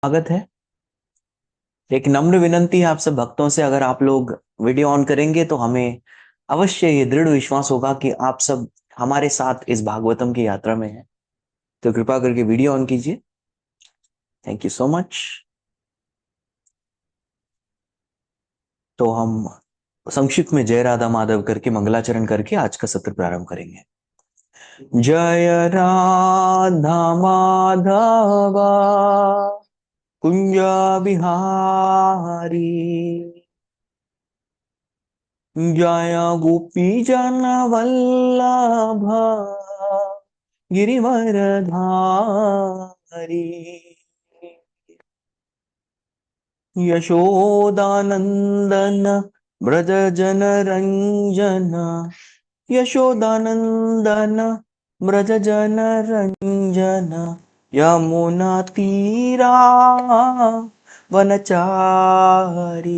स्वागत है। एक नम्र विनंती है आप सब भक्तों से, अगर आप लोग वीडियो ऑन करेंगे तो हमें अवश्य ये दृढ़ विश्वास होगा कि आप सब हमारे साथ इस भागवतम की यात्रा में हैं। तो कृपा करके वीडियो ऑन कीजिए। Thank you so much. तो हम संक्षिप्त में जय राधा माधव करके मंगलाचरण करके आज का सत्र प्रारंभ करेंगे। जय राधा माधवा कुंज बिहारी, जय गोपी जन वल्लभ गिरिवरधारी, यशोदानंदन ब्रज जन रंजन, यशोदानंदन ब्रज जन रंजन, यमुना तीरा वनचारी,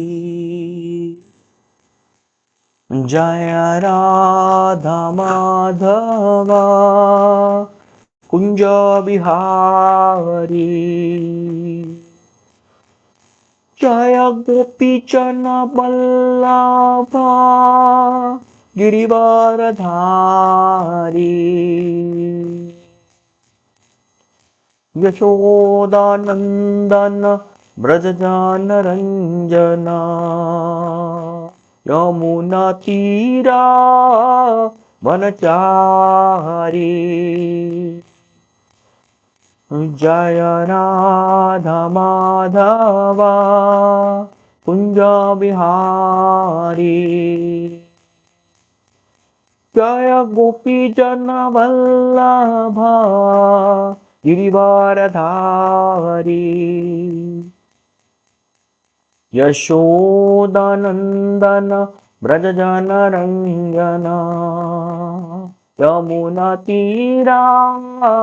जय राधा माधवा कुंज बिहारी, जय गोपी जन वल्लभा गिरिवरधारी, यशोदानंदन ब्रज जन रंजना, यमुना तीरा वनचारी, जय राधा माधवा कुंज बिहारी, जय गोपी जन वल्लभा गिरिवरधारी, यशोदानंदन ब्रज जन रंजना, यमुना तीरा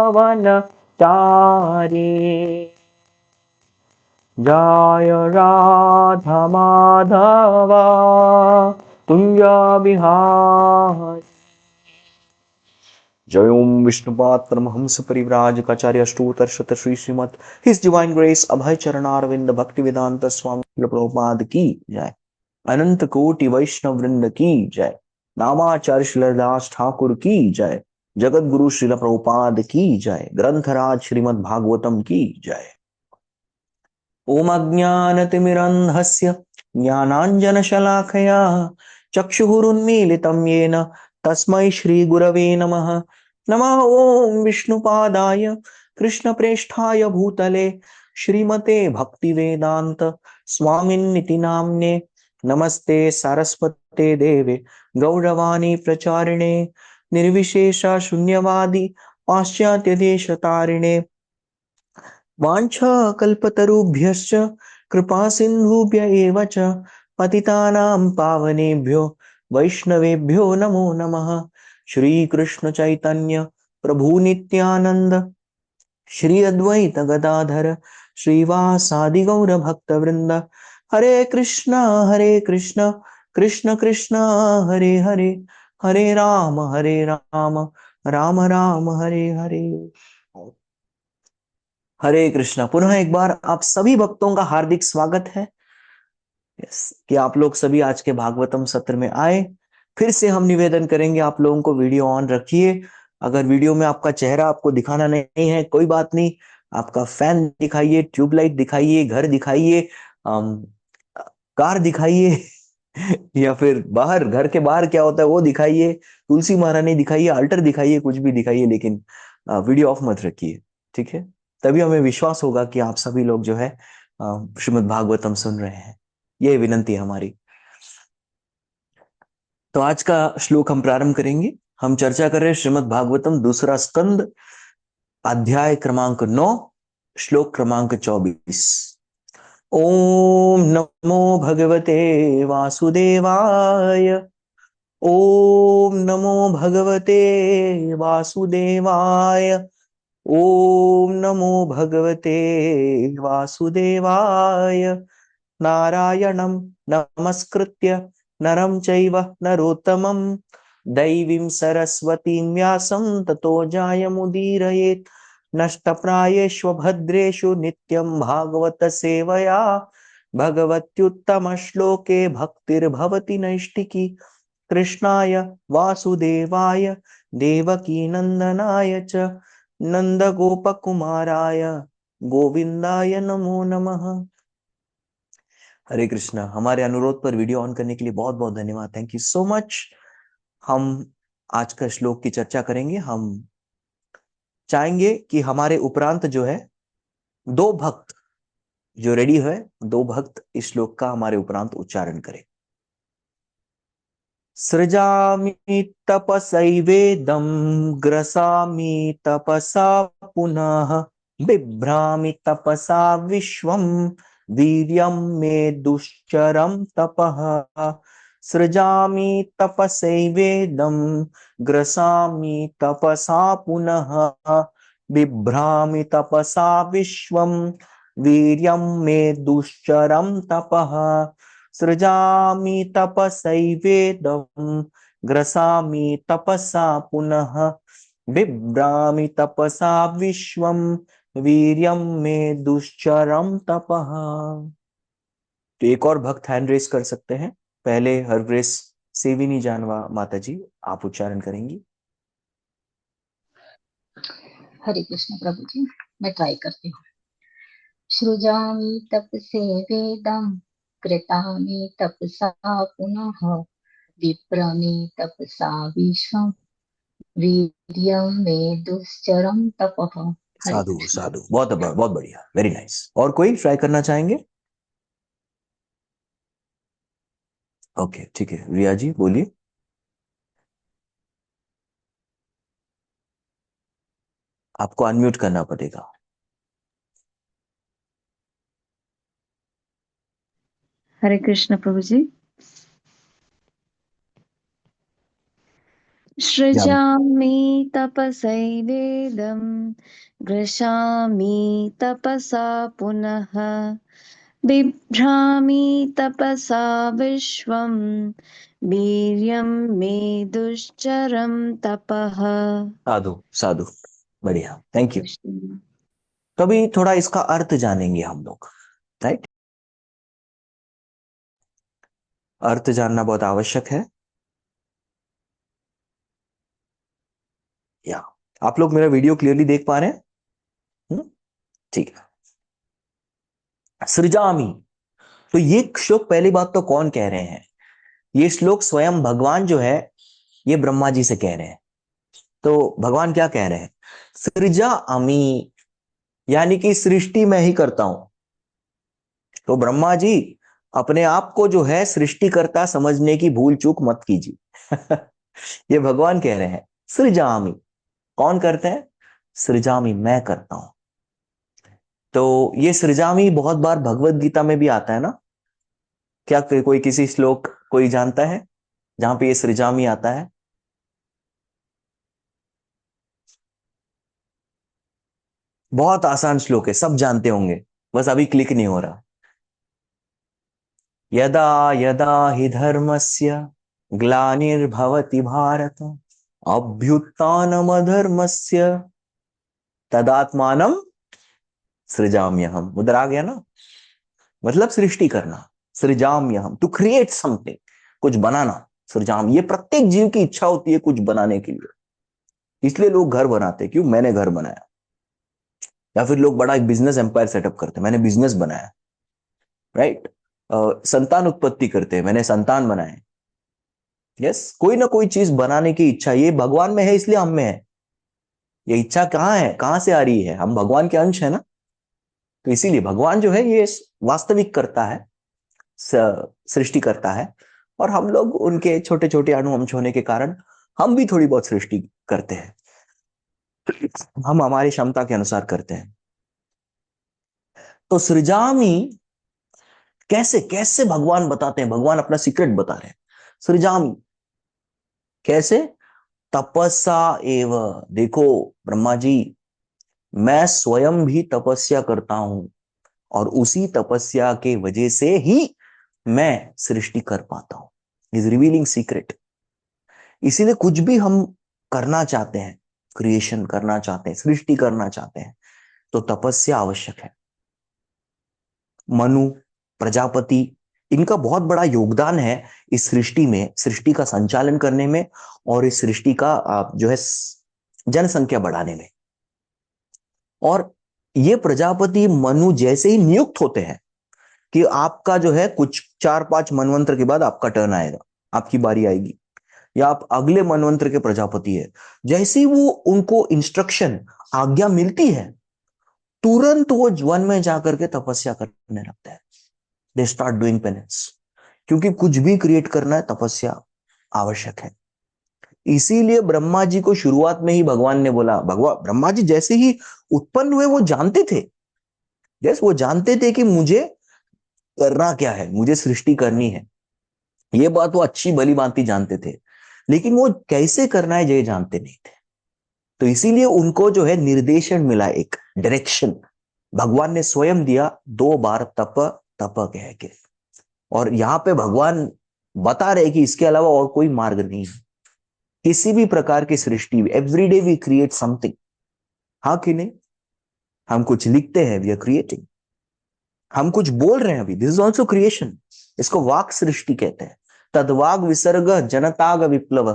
वनचारी, जय राधा माधवा कुंज बिहारी। जय ओम विष्णुपाद परमहंस परिव्राजकाचार्य अष्टोत्तर शत Shri Srimad his divine grace Abhay Charanaravinda Bhakti Vedanta स्वामी प्रभुपाद की जय। अनंत कोटि वैष्णव वृंद की जय। नामाचार्य श्रीलदास ठाकुर की जय। जगत गुरु श्रील प्रभुपाद की जय। ग्रंथराज श्रीमद् भागवतम की जय। ओम अज्ञानतिमिरन्धस्य ज्ञानाञ्जनशलाकया चक्षुरुन्मीलितं येन तस्मै श्रीगुरवे नमः। नमः ओम विष्णुपादाय कृष्णप्रेष्ठाय भूतले श्रीमते भक्तिवेदांत स्वामिन्निति नाम्ने। नमस्ते सारस्वते देवे गौरवाणी प्रचारिणे निर्विशेष शून्यवादी पाश्चात्य देशतारिणे। वाञ्छाकल्पतरुभ्यश्च कृपा सिन्धुभ्य एव च पतितानां पावनेभ्यो वैष्णवेभ्यो नमो नमः। श्री कृष्ण चैतन्य प्रभु नित्यानंद श्री अद्वैत गदाधर श्रीवासादि गौर भक्त वृंद। हरे कृष्ण कृष्ण कृष्ण हरे हरे, हरे राम राम राम हरे हरे। हरे कृष्णा। पुनः एक बार आप सभी भक्तों का हार्दिक स्वागत है। कि आप लोग सभी आज के भागवतम सत्र में आए। फिर से हम निवेदन करेंगे आप लोगों को, वीडियो ऑन रखिए। अगर वीडियो में आपका चेहरा आपको दिखाना नहीं है कोई बात नहीं, आपका फैन दिखाइए, ट्यूबलाइट दिखाइए, घर दिखाइए, कार दिखाइए या फिर बाहर, घर के बाहर क्या होता है वो दिखाइए, तुलसी महारानी दिखाइए, अल्टर दिखाइए, कुछ भी दिखाइए, लेकिन वीडियो ऑफ मत रखिए, ठीक है। तभी हमें विश्वास होगा कि आप सभी लोग जो है श्रीमद् भागवतम सुन रहे हैं। ये विनंती है हमारी। तो आज का श्लोक हम प्रारंभ करेंगे। हम चर्चा कर रहे हैं श्रीमद् भागवतम दूसरा स्कंद, अध्याय क्रमांक 9, श्लोक क्रमांक 24। ओम नमो भगवते वासुदेवाय। ओम नमो भगवते वासुदेवाय। ओम नमो भगवते वासुदेवाय। नारायणं नमस्कृत्य नरं चैव नरोत्तमं दैवीं सरस्वतीं व्यासं ततो जायमुदीरयेत्। नष्टप्रायेष्व भद्रेषु नित्यं भागवत सेवया भगवत्युत्तम श्लोके भक्तिर्भवति नैष्टिकी कृष्णाय वासुदेवाय देवकी नंदनाय च नंद गोपकुमाराय गोविंदाय नमो नमः। हरे कृष्णा। हमारे अनुरोध पर वीडियो ऑन करने के लिए बहुत बहुत धन्यवाद। Thank you so much. हम आज का श्लोक की चर्चा करेंगे। हम चाहेंगे कि हमारे उपरांत जो है दो भक्त जो रेडी है, दो भक्त इस श्लोक का हमारे उपरांत उच्चारण करें। सृजामि तपसैवेदं ग्रसामि तपसा पुनः बिभ्रामि तपसा विश्वं वीर्यं मे दुश्चरं तपः। सृजामि तपसैवेदं ग्रसामि तपसा पुनः बिभ्रामि तपसा विश्वं वीर्यं मे दुश्चरं तपः। सृजामि तपसैवेदं ग्रसामि तपसा पुनः बिभ्रामि तपसा विश्वं वीर्यं मे दुश्चरं तपः। तो एक और भक्त हैंड रेस कर सकते हैं। पहले हरग्रेस सेविनी जानवा माता जी, आप उच्चारण करेंगी। हरे कृष्ण प्रभु जी, मैं ट्राई करती हूँ। सृजामि तपसे वेदं कृतामि तपसा पुनः विप्रामि तपसा विश्वं वीर्यं मे दुश्चरं तपः। हरे साधु कृष्ण। साधु, बहुत बहुत बढ़िया, वेरी नाइस। और कोई ट्राई करना चाहेंगे? ओके ठीक है, रिया जी बोलिए। आपको अनम्यूट करना पड़ेगा। हरे कृष्ण प्रभु जी। सृजामि तपसैवेदं ग्रसामि तपसा पुनः बिभ्रामि तपसा विश्वं वीर्यं मे दुश्चरं तपः। साधु साधु, बढ़िया, थैंक यू। कृष्ण। तो अभी थोड़ा इसका अर्थ जानेंगे हम लोग, राइट? अर्थ जानना बहुत आवश्यक है। या आप लोग मेरा वीडियो क्लियरली देख पा रहे हैं? ठीक है। सृजामि, तो ये श्लोक पहली बात तो कौन कह रहे हैं? ये श्लोक स्वयं भगवान जो है ये ब्रह्मा जी से कह रहे हैं। तो भगवान क्या कह रहे हैं? सृजा अमी, यानी कि सृष्टि मैं ही करता हूं। तो ब्रह्मा जी अपने आप को जो है सृष्टिकर्ता समझने की भूल चूक मत कीजिए। ये भगवान कह रहे हैं सृजामि। कौन करते हैं? सृजामि, मैं करता हूं। तो ये सृजामि बहुत बार भगवत गीता में भी आता है ना? क्या कोई किसी श्लोक कोई जानता है जहां पे ये सृजामि आता है? बहुत आसान श्लोक है, सब जानते होंगे, बस अभी क्लिक नहीं हो रहा। यदा यदा हि धर्मस्य ग्लानिर्भवति भारत अभ्युत्थानमधर्मस्य तदात्मानं सृजाम्यहम्। उधर आ गया ना? मतलब सृष्टि करना, सृजाम्यहम्, टू क्रिएट समथिंग, कुछ बनाना। सृजाम, ये प्रत्येक जीव की इच्छा होती है कुछ बनाने के लिए, इसलिए लोग घर बनाते हैं। क्यों? मैंने घर बनाया। या फिर लोग बड़ा एक बिजनेस एम्पायर सेटअप करते हैं, मैंने बिजनेस बनाया, राइट? संतान उत्पत्ति करते हैं, मैंने संतान बनाए। यस, कोई ना कोई चीज बनाने की इच्छा ये भगवान में है, इसलिए हम में है। ये इच्छा कहाँ है, कहां से आ रही है? हम भगवान के अंश है ना। तो इसीलिए भगवान जो है ये वास्तविक करता है, सृष्टि करता है, और हम लोग उनके छोटे छोटे अणुअंश होने के कारण हम भी थोड़ी बहुत सृष्टि करते हैं। हम हमारी क्षमता के अनुसार करते हैं। तो सृजामी कैसे कैसे भगवान बताते हैं, भगवान अपना सीक्रेट बता रहे हैं। सृजामी कैसे? तपस्या एव। देखो ब्रह्मा जी, मैं स्वयं भी तपस्या करता हूं, और उसी तपस्या के वजह से ही मैं सृष्टि कर पाता हूं। Is revealing secret. इसीलिए कुछ भी हम करना चाहते हैं, क्रिएशन करना चाहते हैं, सृष्टि करना चाहते हैं, तो तपस्या आवश्यक है। मनु, प्रजापति, इनका बहुत बड़ा योगदान है इस सृष्टि में, सृष्टि का संचालन करने में और इस सृष्टि का जो है जनसंख्या बढ़ाने में। और ये प्रजापति मनु जैसे ही नियुक्त होते हैं कि आपका जो है कुछ 4-5 मनवंतर के बाद आपका टर्न आएगा, आपकी बारी आएगी, या आप अगले मनवंतर के प्रजापति है, जैसे ही वो उनको इंस्ट्रक्शन, आज्ञा मिलती है, तुरंत वो वन में जाकर के तपस्या करने लगता है। दे स्टार्ट डूइंग पेनेंस, क्योंकि कुछ भी क्रिएट करना है तपस्या आवश्यक है। इसीलिए ब्रह्मा जी को शुरुआत में ही भगवान ने बोला, भगवान ब्रह्मा जी जैसे ही उत्पन्न हुए वो जानते थे, वो जानते थे कि मुझे करना क्या है, मुझे सृष्टि करनी है, ये बात वो अच्छी भली भांति जानते थे, लेकिन वो कैसे करना है ये जानते नहीं थे। तो इसीलिए उनको जो है निर्देशन मिला, एक डायरेक्शन भगवान ने स्वयं दिया, 2 बार तप तप कह के। और यहाँ पे भगवान बता रहे कि इसके अलावा और कोई मार्ग नहीं है किसी भी प्रकार की सृष्टि। एवरीडे वी क्रिएट समथिंग, हाँ कि नहीं? हम कुछ लिखते हैं, वी आर क्रिएटिंग। हम कुछ बोल रहे हैं अभी, दिस इज ऑल्सो क्रिएशन। इसको वाक सृष्टि कहते हैं। तद्वाग विसर्ग जनताग विप्लव।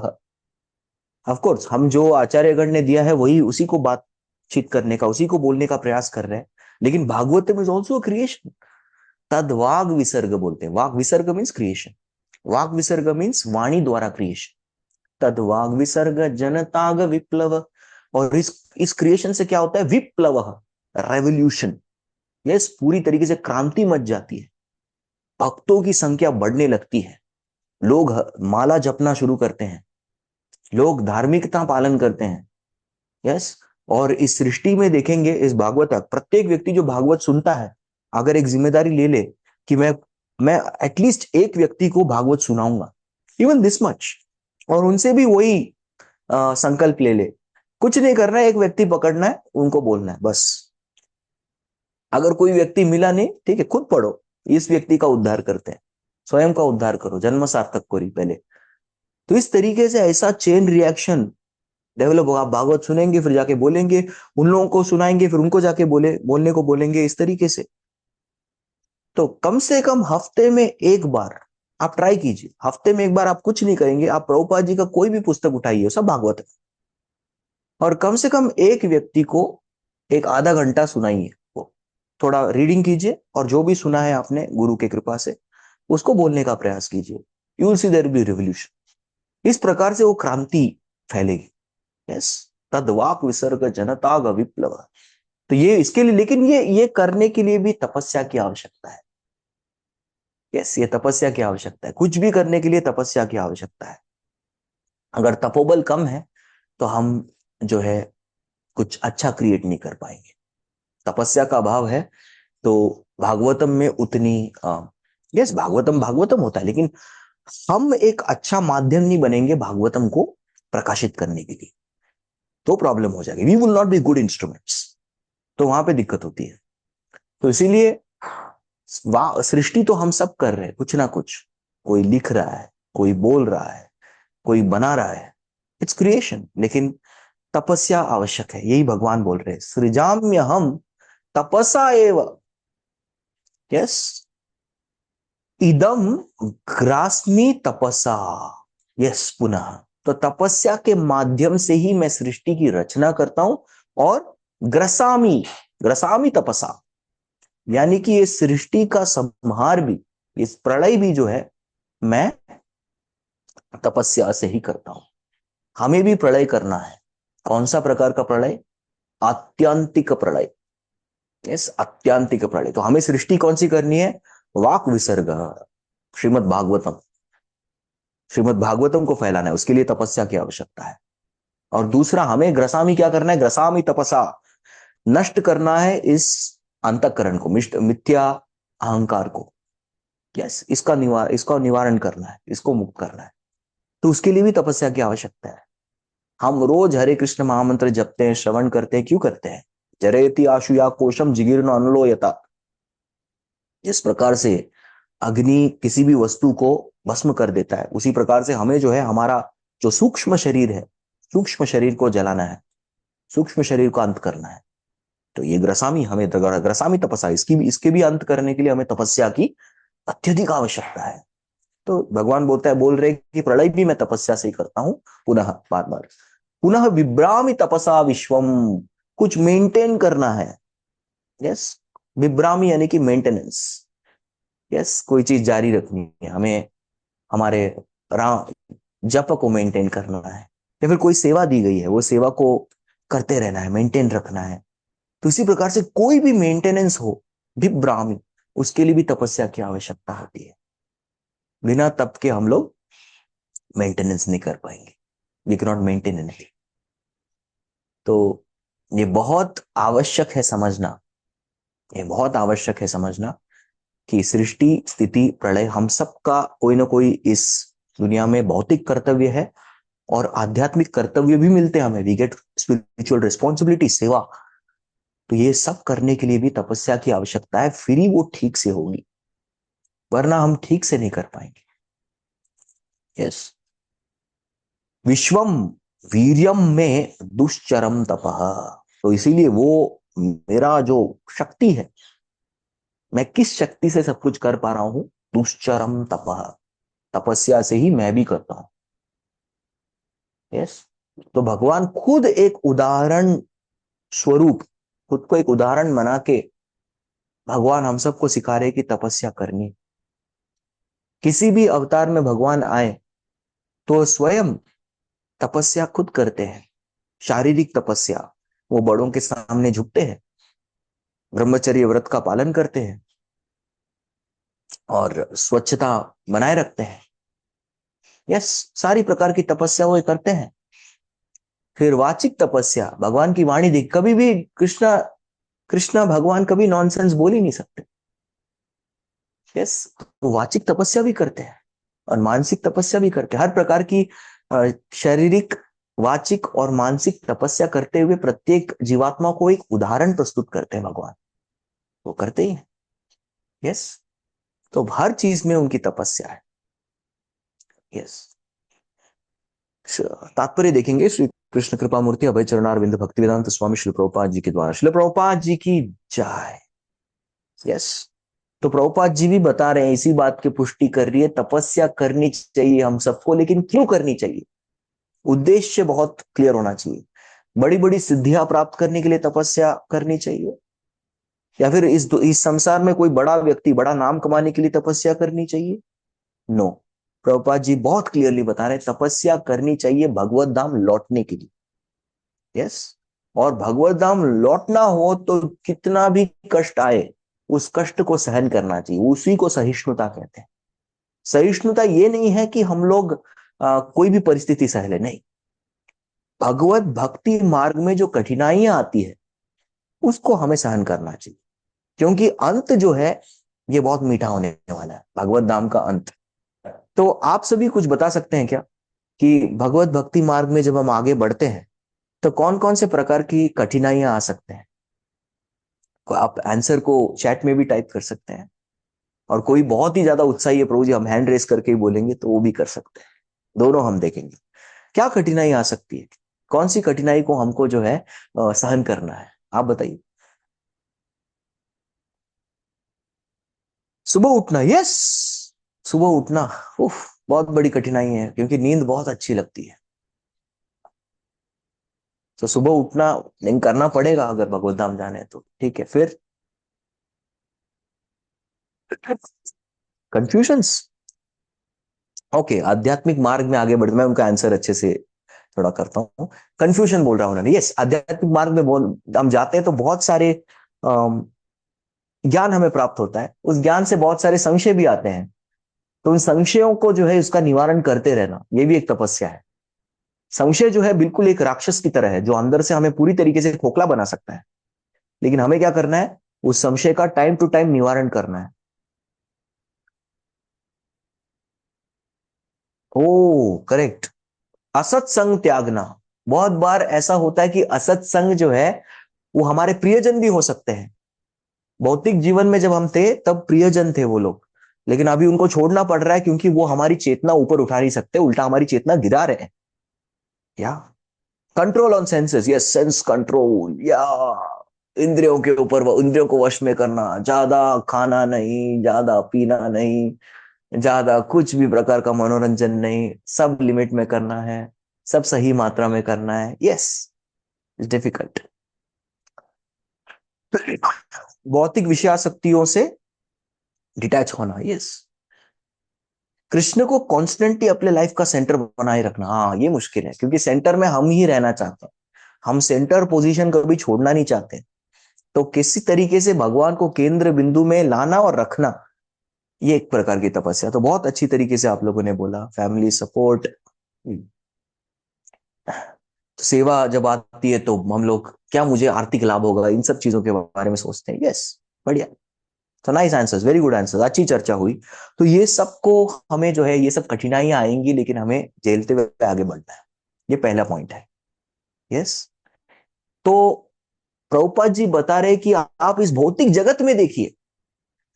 ऑफ कोर्स हम जो आचार्यगण ने दिया है वही, उसी को बातचीत करने का, उसी को बोलने का प्रयास कर रहे हैं, लेकिन भागवतम इज ऑल्सो क्रिएशन। तद्वाग विसर्ग बोलते हैं, वाग विसर्ग मीन्स क्रिएशन, वाग विसर्ग मीन्स वाणी द्वारा क्रिएशन। तद्वाग विसर्ग जनताग विप्लव। और इस क्रिएशन से क्या होता है? विप्लव, रेवोल्यूशन। यस, पूरी तरीके से क्रांति मच जाती है, भक्तों की संख्या बढ़ने लगती है, लोग माला जपना शुरू करते हैं, लोग धार्मिकता पालन करते हैं। यस, और इस सृष्टि में देखेंगे, इस भागवत, प्रत्येक व्यक्ति जो भागवत सुनता है, अगर एक जिम्मेदारी ले ले कि मैं एटलीस्ट एक व्यक्ति को भागवत सुनाऊंगा, इवन दिस मच, और उनसे भी वही संकल्प ले ले, कुछ नहीं करना है, एक व्यक्ति पकड़ना है, उनको बोलना है बस। अगर कोई व्यक्ति मिला नहीं, ठीक है, खुद पढ़ो, इस व्यक्ति का उद्धार करते हैं, स्वयं का उद्धार करो, जन्म सार्थक करी पहले। तो इस तरीके से ऐसा चेन रिएक्शन डेवलप होगा। आप भागवत सुनेंगे, फिर जाके बोलेंगे, उन लोगों को सुनाएंगे, फिर उनको जाके बोलने को बोलेंगे, इस तरीके से। तो कम से कम हफ्ते में एक बार आप ट्राई कीजिए। हफ्ते में एक बार आप कुछ नहीं करेंगे, आप प्रभुपाद जी का कोई भी पुस्तक उठाइए, सब भागवत है, और कम से कम एक व्यक्ति को एक आधा घंटा सुनाइए, थोड़ा रीडिंग कीजिए, और जो भी सुना है आपने गुरु के कृपा से उसको बोलने का प्रयास कीजिए। You will see there be revolution. इस प्रकार से वो क्रांति फैलेगी। यस, तद्वाक विसर्ग जनताग विप्लव। तो ये इसके लिए, लेकिन ये करने के लिए भी तपस्या की आवश्यकता है। यस, ये तपस्या की आवश्यकता है, कुछ भी करने के लिए तपस्या की आवश्यकता है। अगर तपोबल कम है तो हम जो है कुछ अच्छा क्रिएट नहीं कर पाएंगे। तपस्या का अभाव है तो भागवतम में उतनी यस, भागवतम होता है, लेकिन हम एक अच्छा माध्यम नहीं बनेंगे भागवतम को प्रकाशित करने के लिए, तो प्रॉब्लम हो जाएगी। We will not be good instruments, तो वहां पे दिक्कत होती है। तो इसीलिए सृष्टि तो हम सब कर रहे हैं, कुछ ना कुछ, कोई लिख रहा है, कोई बोल रहा है, कोई बना रहा है, इट्स क्रिएशन। लेकिन तपस्या आवश्यक है, यही भगवान बोल रहे हैं, सृजाम्य हम तपसा एव। यस, इदम ग्रास्मी तपसा। यस, पुनः, तो तपस्या के माध्यम से ही मैं सृष्टि की रचना करता हूं, और ग्रसामी तपसा, यानी कि ये सृष्टि का संहार भी, इस प्रलय भी जो है मैं तपस्या से ही करता हूं। हमें भी प्रलय करना है। कौन सा प्रकार का प्रलय? आत्यांतिक प्रलय। यस, आत्यांतिक प्रलय। तो हमें सृष्टि कौन सी करनी है? वाक विसर्ग, श्रीमद् भागवतम को फैलाना है, उसके लिए तपस्या की आवश्यकता है। और दूसरा, हमें ग्रसामी क्या करना है? ग्रसामी तपसा, नष्ट करना है इस अंतःकरण को, मिथ्या अहंकार को। यस, इसका निवारण करना है, इसको मुक्त करना है, तो उसके लिए भी तपस्या की आवश्यकता है। हम रोज हरे कृष्ण महामंत्र जपते हैं, श्रवण करते हैं, क्यों करते हैं? जरेति आशुया कोशम जिगीर्ण अनलोयता। जिस प्रकार से अग्नि किसी भी वस्तु को भस्म कर देता है, उसी प्रकार से हमें जो है, हमारा जो सूक्ष्म शरीर है, सूक्ष्म शरीर को जलाना है, सूक्ष्म शरीर का अंत करना है। तो ये ग्रसामी, हमें ग्रसामी तपस्या, इसके भी अंत करने के लिए हमें तपस्या की अत्यधिक आवश्यकता है। तो भगवान बोल रहे कि प्रलय भी मैं तपस्या से ही करता हूं, पुनः बार बार पुनः विभ्रामि तपसा विश्वम, कुछ मेंटेन करना है। यस, विभ्रामि यानी कि मेंटेनेंस। यस, कोई चीज जारी रखनी है हमें, हमारे राम जप को मेंटेन करना है, या फिर कोई सेवा दी गई है वो सेवा को करते रहना है, मेंटेन रखना है। तो इसी प्रकार से कोई भी मेंटेनेंस हो, विभ्रामि, उसके लिए भी तपस्या की आवश्यकता होती है। बिना तप के हम लोग मेंटेनेंस नहीं कर पाएंगे, we can not maintain anything. तो ये बहुत आवश्यक है समझना, ये बहुत आवश्यक है समझना कि सृष्टि स्थिति प्रलय हम सबका कोई ना कोई इस दुनिया में भौतिक कर्तव्य है और आध्यात्मिक कर्तव्य भी मिलते हैं हमें, वी गेट स्पिरिचुअल रिस्पॉन्सिबिलिटी, सेवा। तो ये सब करने के लिए भी तपस्या की आवश्यकता है, फिर ही वो ठीक से होगी, वरना हम ठीक से नहीं कर पाएंगे। यस, विश्वम वीर्यम में दुश्चरम तपः, तो इसीलिए वो मेरा जो शक्ति है, मैं किस शक्ति से सब कुछ कर पा रहा हूं, दुश्चरम तपः, तपस्या से ही मैं भी करता हूं। यस, तो भगवान खुद एक उदाहरण स्वरूप, खुद को एक उदाहरण बना के भगवान हम सबको सिखा रहे कि तपस्या करनी। किसी भी अवतार में भगवान आए तो स्वयं तपस्या खुद करते हैं, शारीरिक तपस्या, वो बड़ों के सामने झुकते हैं, ब्रह्मचर्य व्रत का पालन करते हैं और स्वच्छता बनाए रखते हैं। यस, सारी प्रकार की तपस्या वो करते हैं। फिर वाचिक तपस्या, भगवान की वाणी देख, कभी भी कृष्णा कृष्णा भगवान कभी नॉनसेंस बोल ही नहीं सकते। यस, तो वाचिक तपस्या भी करते हैं और मानसिक तपस्या भी करते हैं। हर प्रकार की शारीरिक, वाचिक और मानसिक तपस्या करते हुए प्रत्येक जीवात्मा को एक उदाहरण प्रस्तुत करते हैं भगवान, वो करते ही हैं। यस, तो हर चीज में उनकी तपस्या है। यस, तात्पर्य देखेंगे श्री कृष्ण कृपा मूर्ति अभय चरणारविंद भक्ति वेदांत स्वामी श्री प्रभुपाद जी के द्वारा। श्री प्रभुपाद जी की जय। यस, तो प्रभुपाद जी भी बता रहे हैं, इसी बात की पुष्टि कर रही है, तपस्या करनी चाहिए हम सबको, लेकिन क्यों करनी चाहिए, उद्देश्य बहुत क्लियर होना चाहिए। बड़ी बड़ी सिद्धियां प्राप्त करने के लिए तपस्या करनी चाहिए, या फिर इस संसार में कोई बड़ा व्यक्ति बड़ा नाम कमाने के लिए तपस्या करनी चाहिए? नो, प्रभुपाद जी बहुत क्लियरली बता रहे हैं, तपस्या करनी चाहिए भगवत धाम लौटने के लिए। यस, और भगवत धाम लौटना हो तो कितना भी कष्ट आए, उस कष्ट को सहन करना चाहिए, उसी को सहिष्णुता कहते हैं। सहिष्णुता ये नहीं है कि हम लोग कोई भी परिस्थिति सह ले, नहीं। भगवत भक्ति मार्ग में जो कठिनाइयां आती है उसको हमें सहन करना चाहिए, क्योंकि अंत जो है ये बहुत मीठा होने वाला है, भगवत धाम का अंत। तो आप सभी कुछ बता सकते हैं क्या कि भगवत भक्ति मार्ग में जब हम आगे बढ़ते हैं तो कौन कौन से प्रकार की कठिनाइयां आ सकते हैं? आप आंसर को चैट में भी टाइप कर सकते हैं, और कोई बहुत ही ज्यादा उत्साही है प्रभु जी, हम हैंड रेस करके ही बोलेंगे तो वो भी कर सकते हैं, दोनों हम देखेंगे क्या कठिनाई आ सकती है, कौन सी कठिनाई को हमको जो है सहन करना है, आप बताइए। सुबह उठना, यस, सुबह उठना उफ, बहुत बड़ी कठिनाई है, क्योंकि नींद बहुत अच्छी लगती है। तो सुबह उठना नहीं करना पड़ेगा अगर भगवत धाम जाने हैं तो, ठीक है। फिर कंफ्यूजन्स, ओके, आध्यात्मिक मार्ग में आगे बढ़, मैं उनका आंसर अच्छे से थोड़ा करता हूँ। कंफ्यूजन बोल रहा हूँ ना, यस, आध्यात्मिक मार्ग में हम जाते हैं तो बहुत सारे ज्ञान हमें प्राप्त होता है, उस ज्ञान से बहुत सारे संशय भी आते हैं, तो उन संशयों को जो है उसका निवारण करते रहना, ये भी एक तपस्या है। संशय जो है बिल्कुल एक राक्षस की तरह है, जो अंदर से हमें पूरी तरीके से खोखला बना सकता है, लेकिन हमें क्या करना है, उस संशय का टाइम टू टाइम निवारण करना है। ओ करेक्ट, असत्संग त्यागना। बहुत बार ऐसा होता है कि असत्संग जो है वो हमारे प्रियजन भी हो सकते हैं। भौतिक जीवन में जब हम थे तब प्रियजन थे वो लोग, लेकिन अभी उनको छोड़ना पड़ रहा है क्योंकि वो हमारी चेतना ऊपर उठा नहीं सकते, उल्टा हमारी चेतना गिरा रहे हैं। या control on senses, yes, sense control, या इंद्रियों के ऊपर, वो इंद्रियों को वश में करना, ज्यादा खाना नहीं, ज्यादा पीना नहीं, ज्यादा कुछ भी प्रकार का मनोरंजन नहीं, सब लिमिट में करना है, सब सही मात्रा में करना है। Yes, it's difficult. भौतिक विषयासक्तियों से डिटैच होना, यस। कृष्ण को कॉन्स्टेंटली अपने लाइफ का सेंटर बनाए रखना, हाँ ये मुश्किल है, क्योंकि सेंटर में हम ही रहना चाहते हैं, हम सेंटर पोजीशन कभी छोड़ना नहीं चाहते। तो किसी तरीके से भगवान को केंद्र बिंदु में लाना और रखना, ये एक प्रकार की तपस्या। तो बहुत अच्छी तरीके से आप लोगों ने बोला, फैमिली सपोर्ट। तो सेवा जब आती है तो हम लोग क्या, मुझे आर्थिक लाभ होगा, इन सब चीजों के बारे में सोचते हैं। यस, बढ़िया। तो nice answers, very good answers, अच्छी चर्चा हुई। तो ये सबको, हमें जो है ये सब कठिनाइयां आएंगी, लेकिन हमें झेलते हुए आगे बढ़ना है, ये पहला पॉइंट है। यस। तो प्रभुपाद जी बता रहे कि आप इस भौतिक जगत में देखिए,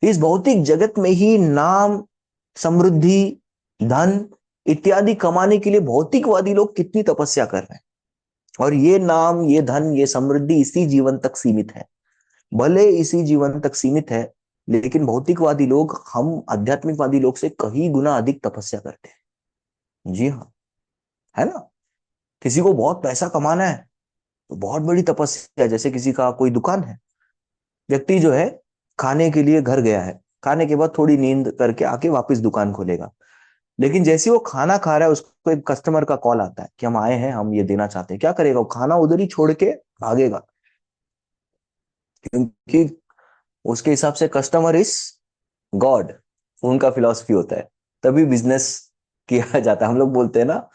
इस भौतिक जगत में ही नाम, समृद्धि, धन इत्यादि कमाने के लिए भौतिकवादी लोग कितनी तपस्या कर रहे हैं। और ये नाम, ये धन, ये समृद्धि इसी जीवन तक सीमित है, भले इसी जीवन तक सीमित है, लेकिन भौतिकवादी लोग हम आध्यात्मिकवादी लोग से कहीं गुना अधिक तपस्या करते हैं। जी हाँ, है ना। किसी को बहुत पैसा कमाना है तो बहुत बड़ी तपस्या है। जैसे किसी का कोई दुकान है, व्यक्ति जो है खाने के लिए घर गया है, खाने के बाद थोड़ी नींद करके आके वापस दुकान खोलेगा, लेकिन जैसे वो खाना खा रहा है उसको एक कस्टमर का कॉल आता है कि हम आए हैं, हम ये देना चाहते हैं। क्या करेगा वो? खाना उधर ही छोड़ के भागेगा, क्योंकि उसके हिसाब से कस्टमर इज गॉड, उनका फिलॉसफी होता है। तभी बिजनेस किया जाता है। हम लोग बोलते हैं ना,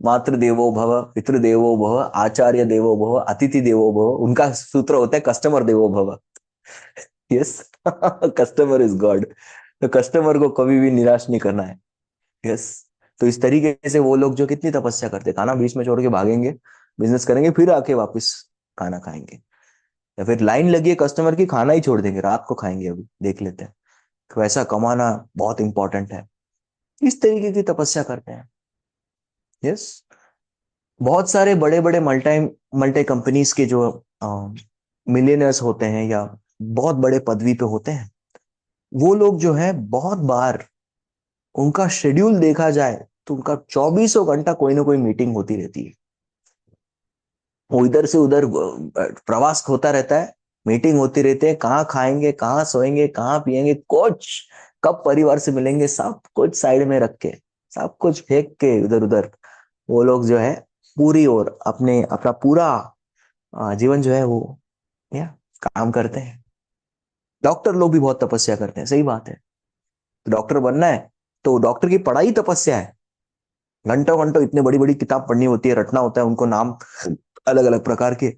मातृ देवो भव, पितृ देवो भव, आचार्य देवो भव, अतिथि देवो भव। उनका सूत्र होता है कस्टमर देवो भव। Yes, customer is God. तो कस्टमर को कभी भी निराश नहीं करना है। यस। तो इस तरीके से वो लोग जो कितनी तपस्या करते, खाना बीच में छोड़ के भागेंगे, बिजनेस करेंगे, फिर आके वापस खाना खाएंगे। या फिर लाइन लगी है कस्टमर की, खाना ही छोड़ देंगे, रात को खाएंगे, अभी देख लेते हैं। पैसा कमाना बहुत इंपॉर्टेंट है, इस तरीके की तपस्या करते हैं। यस। बहुत सारे बड़े बड़े मल्टी मल्टी कंपनीज के जो मिलियनर्स होते हैं या बहुत बड़े पदवी पे होते हैं, वो लोग जो है बहुत बार उनका शेड्यूल देखा जाए तो उनका 24 घंटा कोई ना कोई मीटिंग होती रहती है। वो इधर से उधर प्रवास होता रहता है, मीटिंग होती रहती है, कहाँ खाएंगे, कहाँ सोएंगे, कहाँ पिएंगे, कुछ कब परिवार से मिलेंगे, सब कुछ साइड में रख के, सब कुछ फेंक के उधर उधर वो लोग जो है पूरी और अपने अपना पूरा जीवन जो है वो या काम करते हैं। डॉक्टर लोग भी बहुत तपस्या करते हैं, सही बात है। तो डॉक्टर बनना है तो डॉक्टर की पढ़ाई तपस्या है, घंटों घंटों इतने बड़ी बड़ी किताब पढ़नी होती है, रटना होता है उनको नाम अलग अलग प्रकार के।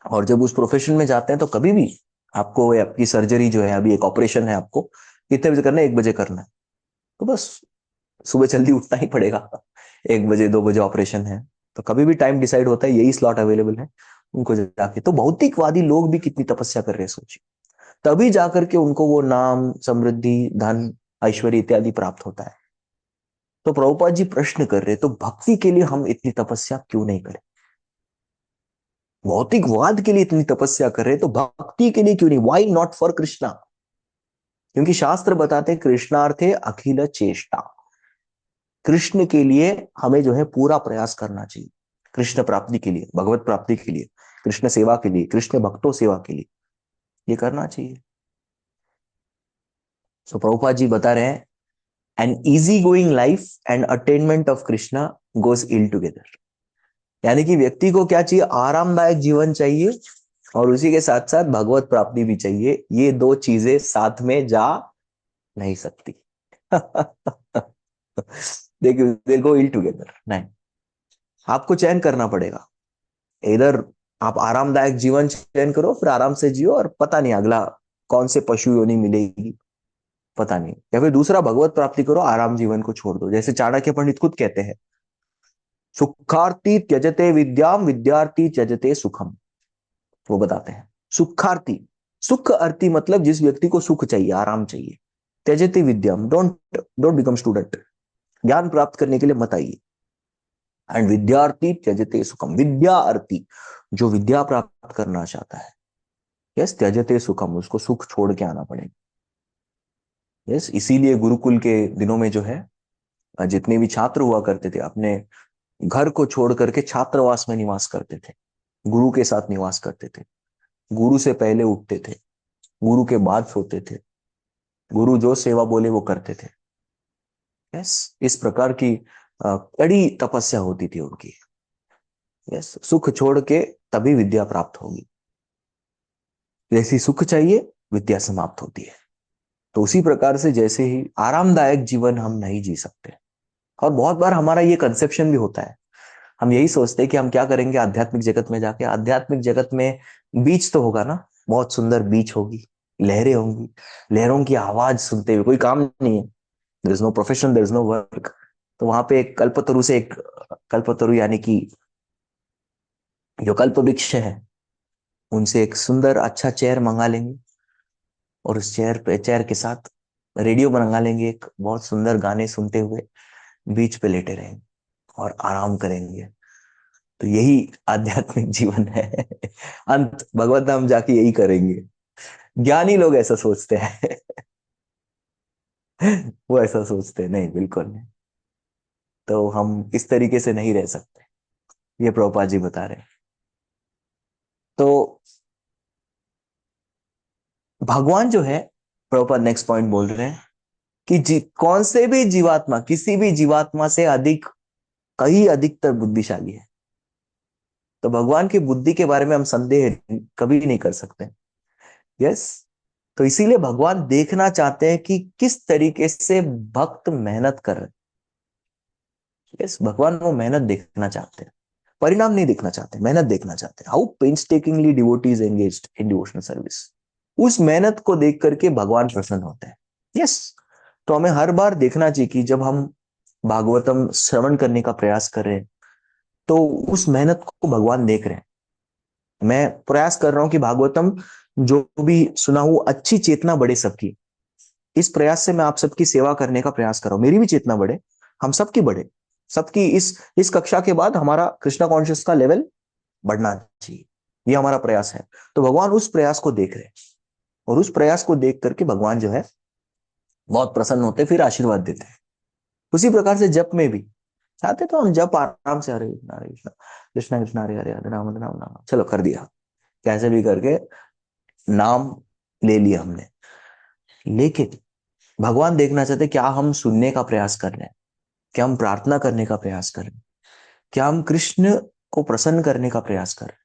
और जब उस प्रोफेशन में जाते हैं तो कभी भी आपको आपकी सर्जरी जो है, अभी एक ऑपरेशन है, आपको कितने बजे करना है? 1 बजे करना है, तो बस सुबह जल्दी उठना ही पड़ेगा। 1 बजे 2 बजे ऑपरेशन है, तो कभी भी टाइम डिसाइड होता है, यही स्लॉट अवेलेबल है, उनको जाके। तो भौतिकवादी लोग भी कितनी तपस्या कर रहे हैं, सोचिए। तभी जाकर के उनको वो नाम, समृद्धि, धन, ऐश्वर्य इत्यादि प्राप्त होता है। तो प्रभुपाद जी प्रश्न कर रहे, तो भक्ति के लिए हम इतनी तपस्या क्यों नहीं करें? भौतिकवाद के लिए इतनी तपस्या कर रहे तो भक्ति के लिए क्यों नहीं? Why not for Krishna? क्योंकि शास्त्र बताते हैं कृष्णार्थे अखिल चेष्टा, कृष्ण के लिए हमें जो है पूरा प्रयास करना चाहिए, कृष्ण प्राप्ति के लिए, भगवत प्राप्ति के लिए, कृष्ण सेवा के लिए, कृष्ण भक्तों सेवा के लिए, ये करना चाहिए। सो प्रभुपाद जी बता रहे हैं, an easy going life and attainment of Krishna goes ill together. यानी कि व्यक्ति को क्या चाहिए? आरामदायक जीवन चाहिए, और उसी के साथ साथ भगवत प्राप्ति भी चाहिए। ये दो चीजें साथ में जा नहीं सकती। देखिए, दे गो इल टुगेदर नहीं। आपको चयन करना पड़ेगा, इधर आप आरामदायक जीवन चयन करो, फिर आराम से जियो, और पता नहीं अगला कौन से पशु योनि मिलेगी, पता नहीं। या फिर दूसरा भगवत प्राप्ति करो, आराम जीवन को छोड़ दो। जैसे चाणक्य पंडित खुद कहते हैं, सुखार्थी त्यजते विद्याम, विद्यार्थी त्यजते सुखम। वो बताते हैं सुखार्थी, सुख अर्थी मतलब जिस व्यक्ति को सुख चाहिए, आराम चाहिए। त्यजते विद्याम, डोंट डोंट बिकम स्टूडेंट, ज्ञान प्राप्त करने के लिए मत आइए। एंड विद्यार्थी त्यजते सुखम, विद्यार्थी जो विद्या प्राप्त करना चाहता है, यस, त्यजते सुखम, उसको सुख छोड़ के आना पड़ेगा। यस, इसीलिए गुरुकुल के दिनों में जो है जितने भी छात्र हुआ करते थे अपने घर को छोड़ करके छात्रावास में निवास करते थे, गुरु के साथ निवास करते थे, गुरु से पहले उठते थे, गुरु के बाद सोते थे, गुरु जो सेवा बोले वो करते थे। यस, इस प्रकार की कड़ी तपस्या होती थी उनकी। यस, सुख छोड़ के तभी विद्या प्राप्त होगी, जैसी सुख चाहिए विद्या समाप्त होती है। तो उसी प्रकार से जैसे ही आरामदायक जीवन हम नहीं जी सकते, और बहुत बार हमारा ये कंसेप्शन भी होता है, हम यही सोचते हैं कि हम क्या करेंगे आध्यात्मिक जगत में जाके, आध्यात्मिक जगत में बीच तो होगा ना, बहुत सुंदर बीच होगी, लहरें होंगी, लहरों की आवाज सुनते हुए, कोई काम नहीं है, there is no profession, there is no work, तो वहां पे एक कल्पतरु से एक कल्पतरु यानी कि जो कल्प वृक्ष है उनसे एक सुंदर अच्छा चेयर मंगा लेंगे, और उस चेयर के साथ रेडियो मंगा लेंगे, एक बहुत सुंदर गाने सुनते हुए बीच पे लेटे रहेंगे और आराम करेंगे। तो यही आध्यात्मिक जीवन है। अंत भगवत धाम जाके यही करेंगे, ज्ञानी लोग ऐसा सोचते हैं। वो ऐसा सोचते हैं, नहीं, बिल्कुल नहीं। तो हम इस तरीके से नहीं रह सकते, ये प्रभुपाद जी बता रहे हैं। तो भगवान जो है, प्रभुपाद नेक्स्ट पॉइंट बोल रहे हैं कि कौन से भी जीवात्मा किसी भी जीवात्मा से अधिक, कहीं अधिकतर बुद्धिशाली है। तो भगवान की बुद्धि के बारे में हम संदेह कभी नहीं कर सकते। यस, तो इसीलिए भगवान देखना चाहते हैं कि किस तरीके से भक्त मेहनत कर रहे। यस, भगवान वो मेहनत देखना चाहते हैं, परिणाम नहीं देखना चाहते, मेहनत देखना चाहते हैं। How painstakingly devotees engaged in devotional service, उस मेहनत को देख करके भगवान प्रसन्न होते हैं। यस, तो हमें हर बार देखना चाहिए कि जब हम भागवतम श्रवण करने का प्रयास कर रहे हैं तो उस मेहनत को भगवान देख रहे हैं। मैं प्रयास कर रहा हूं कि भागवतम जो भी सुना हूं अच्छी चेतना बढ़े सबकी, इस प्रयास से मैं आप सबकी सेवा करने का प्रयास कर रहा हूं, मेरी भी चेतना बढ़े, हम सबकी बढ़े, सबकी इस कक्षा के बाद हमारा कृष्णा कॉन्शियस का लेवल बढ़ना चाहिए, ये हमारा प्रयास है। तो भगवान उस प्रयास को देख रहे हैं, और उस प्रयास को देख करके भगवान जो है बहुत प्रसन्न होते, फिर आशीर्वाद देते हैं। उसी प्रकार से जप में भी चाहते तो हम जप आराम से, हरे कृष्णा हरे कृष्णा कृष्णा कृष्णा हरे हरे हरे राम राम राम, चलो कर दिया, कैसे भी करके नाम ले लिया हमने। लेकिन भगवान देखना चाहते क्या हम सुनने का प्रयास कर रहे हैं, क्या हम प्रार्थना करने का प्रयास कर रहे हैं, क्या हम कृष्ण को प्रसन्न करने का प्रयास कर रहे हैं।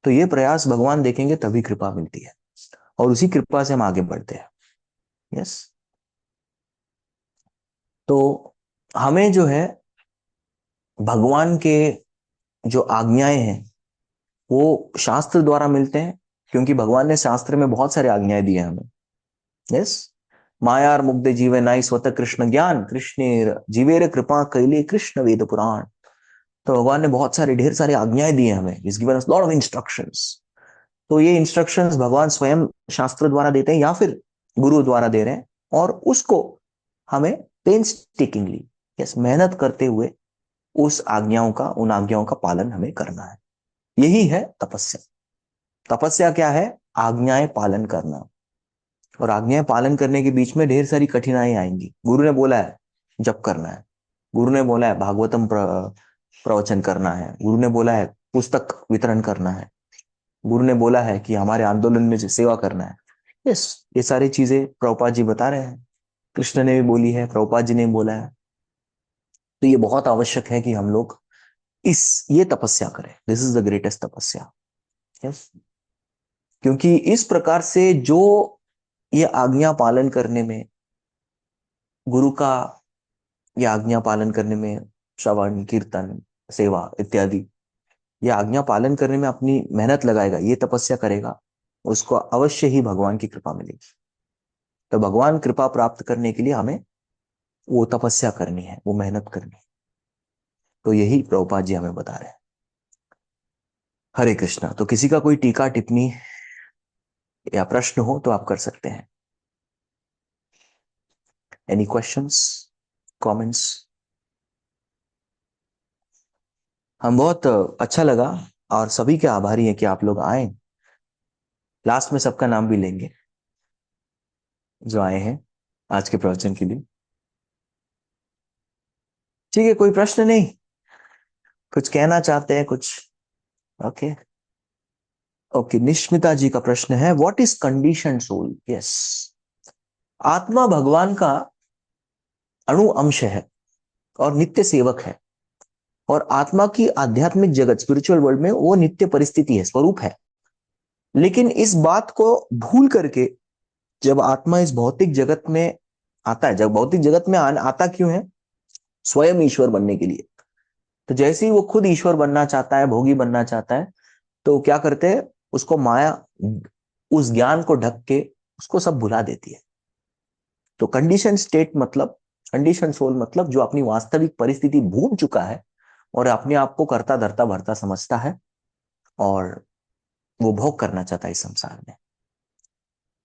तो ये प्रयास भगवान देखेंगे तभी कृपा मिलती है, और उसी कृपा से हम आगे बढ़ते हैं। यस, तो हमें जो है भगवान के जो आज्ञाएं हैं वो शास्त्र द्वारा मिलते हैं, क्योंकि भगवान ने शास्त्र में बहुत सारे आज्ञाएं दी हैं हमें। यस, मायार मुग्ध जीवे नाई स्वतः कृष्ण ज्ञान, कृष्ण जीवेर कृपा कैली कृष्ण वेद पुराण। तो भगवान ने बहुत सारे ढेर सारे आज्ञाएं दी हैं हमें, is given us lot of instructions. तो ये इंस्ट्रक्शंस भगवान स्वयं शास्त्र द्वारा देते हैं या फिर गुरु द्वारा दे रहे हैं, और उसको हमें पेन्सटेकिंगली, यस, मेहनत करते हुए उस आज्ञाओं का, उन आज्ञाओं का पालन हमें करना है। यही है तपस्या। तपस्या क्या है? आज्ञाएं पालन करना। और आज्ञाएं पालन करने के बीच में ढेर सारी कठिनाई आएंगी। गुरु ने बोला है जप करना है, गुरु ने बोला है भागवतम प्रवचन करना है, गुरु ने बोला है पुस्तक वितरण करना है, गुरु ने बोला है कि हमारे आंदोलन में सेवा करना है। यस, ये सारी चीजें प्रभुपाद जी बता रहे हैं, कृष्ण ने भी बोली है, प्रभुपाद जी ने भी बोला है। तो ये बहुत आवश्यक है कि हम लोग ये तपस्या करें। दिस इज द ग्रेटेस्ट तपस्या। यस, क्योंकि इस प्रकार से जो ये आज्ञा पालन करने में, गुरु का ये आज्ञा पालन करने में, श्रवण कीर्तन सेवा इत्यादि, ये आज्ञा पालन करने में अपनी मेहनत लगाएगा, ये तपस्या करेगा, उसको अवश्य ही भगवान की कृपा मिलेगी। तो भगवान कृपा प्राप्त करने के लिए हमें वो तपस्या करनी है, वो मेहनत करनी है। तो यही प्रभुपाद जी हमें बता रहे हैं। हरे कृष्णा। तो किसी का कोई टीका टिप्पणी या प्रश्न हो तो आप कर सकते हैं। Any questions, comments? हम बहुत अच्छा लगा और सभी के आभारी हैं कि आप लोग आए। लास्ट में सबका नाम भी लेंगे जो आए हैं आज के प्रवचन के लिए। ठीक है, कोई प्रश्न नहीं, कुछ कहना चाहते हैं कुछ? ओके ओके, निष्मिता जी का प्रश्न है, what is condition soul? Yes, आत्मा भगवान का अणु अंश है और नित्य सेवक है, और आत्मा की आध्यात्मिक जगत स्पिरिचुअल वर्ल्ड में वो नित्य परिस्थिति है, स्वरूप है। लेकिन इस बात को भूल करके जब आत्मा इस भौतिक जगत में आता है, जब भौतिक जगत में आता क्यों है? स्वयं ईश्वर बनने के लिए। तो जैसे ही वो खुद ईश्वर बनना चाहता है, भोगी बनना चाहता है, तो क्या करते हैं, उसको माया उस ज्ञान को ढक के उसको सब भुला देती है। तो कंडीशन स्टेट मतलब, कंडीशन सोल मतलब जो अपनी वास्तविक परिस्थिति भूल चुका है और अपने आप को करता धरता भरता समझता है और वो भोग करना चाहता है इस संसार में।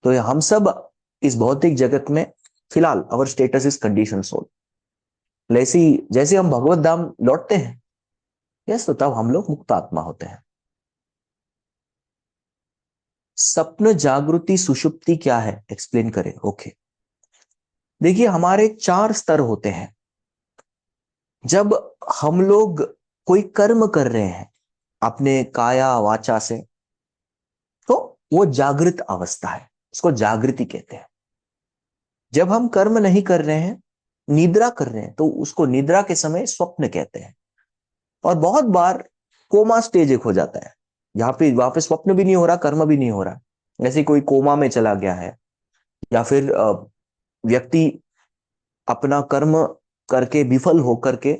तो ये हम सब इस भौतिक जगत में फिलहाल अवर स्टेटस इज कंडीशन सोल। जैसे जैसे हम भगवत धाम लौटते हैं, यस, तो तब हम लोग मुक्त आत्मा होते हैं। स्वप्न जागृति सुषुप्ति क्या है, एक्सप्लेन करें। ओके, देखिए हमारे 4 स्तर होते हैं। जब हम लोग कोई कर्म कर रहे हैं अपने काया वाचा से, तो वो जागृत अवस्था है, उसको जागृति कहते हैं। जब हम कर्म नहीं कर रहे हैं, निद्रा कर रहे हैं, तो उसको निद्रा के समय स्वप्न कहते हैं। और बहुत बार कोमा स्टेज एक हो जाता है, वहां पे स्वप्न भी नहीं हो रहा, कर्म भी नहीं हो रहा, जैसे कोई कोमा में चला गया है, या फिर व्यक्ति अपना कर्म करके विफल होकर के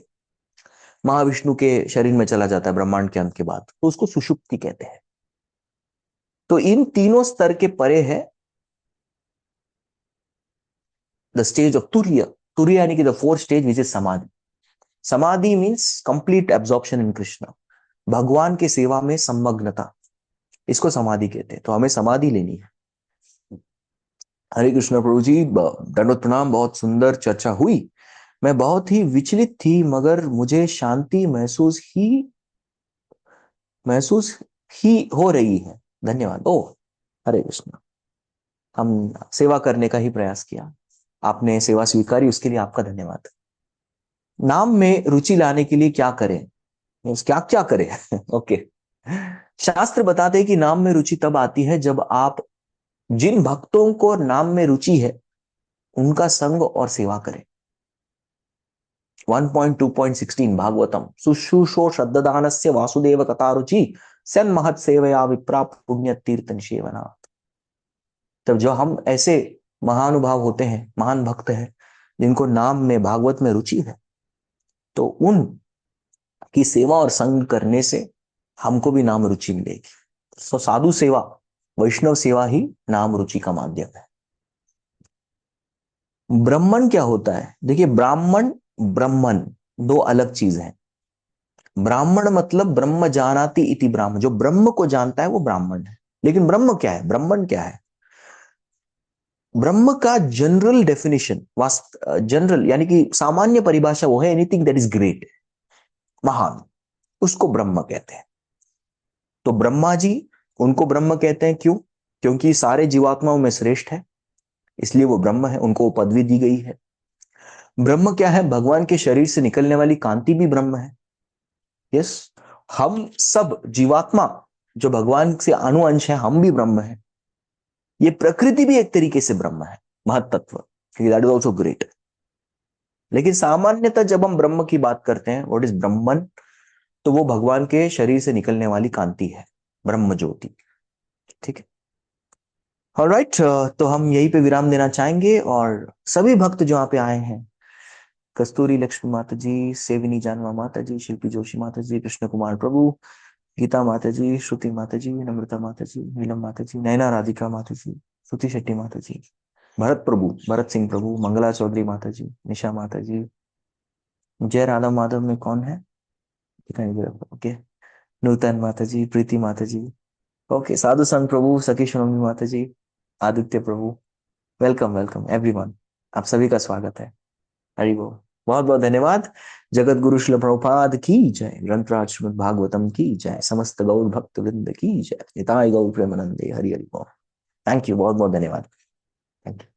महाविष्णु के शरीर में चला जाता है ब्रह्मांड के अंत के बाद, तो उसको सुषुप्ति कहते हैं। तो इन तीनों स्तर के परे है द स्टेज ऑफ तुर्य। तुर्य यानी कि the 4th stage which is समाधि। समाधि means complete absorption in Krishna, भगवान के सेवा में संमग्नता, इसको समाधि कहते हैं। तो हमें समाधि लेनी है। हरे कृष्ण प्रभु जी, दंडवत प्रणाम। बहुत सुंदर चर्चा हुई। मैं बहुत ही विचलित थी, मगर मुझे शांति महसूस ही हो रही है। धन्यवाद। ओ, हरे कृष्ण। हम सेवा करने का ही प्रयास किया, आपने सेवा स्वीकारी, उसके लिए आपका धन्यवाद। नाम में रुचि लाने के लिए क्या करें? क्या क्या करें? ओके, शास्त्र बताते हैं कि नाम में रुचि तब आती है जब आप जिन भक्तों को नाम में रुचि है उनका संग और सेवा करें। 1.2.16 भागवतम, सुश्रूषो श्रद्धादानस्य वासुदेव कथा रुचि सन महत सेवया विप्रा पुण्य तीर्थ निषेवना। तब जो हम ऐसे महानुभाव होते हैं, महान भक्त हैं, जिनको नाम में भागवत में रुचि है, तो उन की सेवा और संग करने से हमको भी नाम रुचि मिलेगी। तो साधु सेवा, वैष्णव सेवा ही नाम रुचि का माध्यम है। ब्राह्मण क्या होता है? देखिए, ब्राह्मण ब्रह्मन दो अलग चीज है। ब्राह्मण मतलब ब्रह्म जानाति इति ब्राह्मण, जो ब्रह्म को जानता है वो ब्राह्मण है। लेकिन ब्रह्म क्या है, ब्राह्मण क्या है? ब्रह्म का जनरल डेफिनेशन, जनरल यानी कि सामान्य परिभाषा वो है एनीथिंग दैट इज ग्रेट, महान, उसको ब्रह्म कहते हैं। तो ब्रह्मा जी, उनको ब्रह्म कहते हैं। क्यों? क्योंकि सारे जीवात्माओं में श्रेष्ठ है, इसलिए वो ब्रह्म है, उनको पदवी दी गई है। ब्रह्म क्या है? भगवान के शरीर से निकलने वाली कांति भी ब्रह्म है। यस, हम सब जीवात्मा जो भगवान से अनुअंश है, हम भी ब्रह्म है। ये प्रकृति भी एक तरीके से ब्रह्म है, महत्त्व, दैट इज ऑल्सो ग्रेट। लेकिन सामान्यतः जब हम ब्रह्म की बात करते हैं, व्हाट इज ब्रह्मन, तो वो भगवान के शरीर से निकलने वाली कांति है, ब्रह्म ज्योति। ठीक है, ऑलराइट। तो हम यहीं पे विराम देना चाहेंगे। और सभी भक्त जो यहाँ पे आए हैं, कस्तूरी लक्ष्मी माता जी, सेविनी जानवा माता जी, शिल्पी जोशी माता जी, कृष्ण कुमार प्रभु, गीता माता जी, श्रुति माता जी, नम्रता माता जी, नीलम माता जी, नैना राधिका माता जी, श्रुति शेट्टी माता जी, भरत प्रभु, भरत सिंह प्रभु, मंगला चौधरी माता जी, निशा माता जी, जय राधा माधव में कौन है? ओके, नूतन माता जी, प्रीति माता जी, ओके, साधु संत प्रभु, सखी शोमी माता जी, आदित्य प्रभु, वेलकम वेलकम एवरीवन, आप सभी का स्वागत है। हरि बोल। बहुत बहुत धन्यवाद। जगत गुरु श्रील प्रभुपाद की जय, ग्रंथराज श्रीमद् भागवतम की जय, समस्त गौर भक्त वृंद की जय, निताय गौर प्रेमानंदे, हरि हरि बोल। थैंक यू, बहुत बहुत धन्यवाद। Thank you.